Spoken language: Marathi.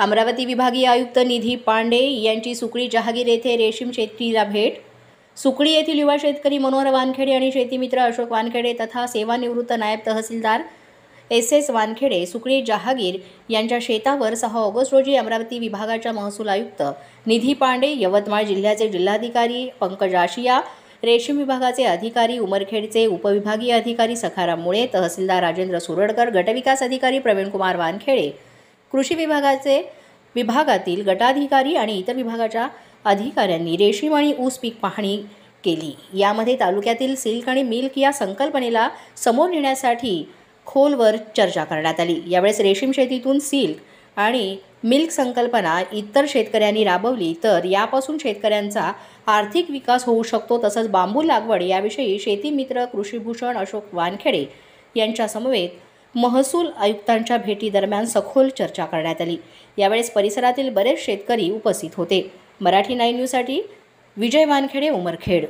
अमरावती विभागीय आयुक्त निधी पांडे यांची सुकळी जहागीर येथे रेशीम शेतीला भेट। सुकळी येथील युवा शेतकरी मनोहर वानखेडे आणि शेतीमित्र अशोक वानखेडे तथा सेवानिवृत्त नायब तहसीलदार एस वानखेडे सुकळी जहागीर यांच्या शेतावर 6 ऑगस्ट रोजी अमरावती विभागाच्या महसूल आयुक्त निधी पांडे, यवतमाळ जिल्ह्याचे जिल्हाधिकारी पंकज आशिया, रेशीम विभागाचे अधिकारी, उमरखेडचे उपविभागीय अधिकारी सखाराम मुळे, तहसीलदार राजेंद्र सुरडकर, गटविकास अधिकारी प्रवीणकुमार वानखेडे, कृषी विभागातील गटाधिकारी आणि इतर विभागाच्या अधिकाऱ्यांनी रेशीम आणि ऊस पीक पाहणी केली। यामध्ये तालुक्यातील सिल्क आणि मिल्क या संकल्पनेला समोर नेण्यासाठी खोलवर चर्चा करण्यात आली। यावेळेस रेशीम शेतीतून सिल्क आणि मिल्क संकल्पना इतर शेतकऱ्यांनी राबवली तर यापासून शेतकऱ्यांचा आर्थिक विकास होऊ शकतो। तसंच बांबू लागवड याविषयी शेतीमित्र कृषीभूषण अशोक वानखेडे यांच्या समवेत महसूल आयुक्तांच्या भेटी दरम्यान सखोल चर्चा करण्यात आली। यावेळेस परिसरातील बरेच शेतकरी उपस्थित होते। मराठी 9 न्यूजसाठी विजय वानखेडे, उमरखेड।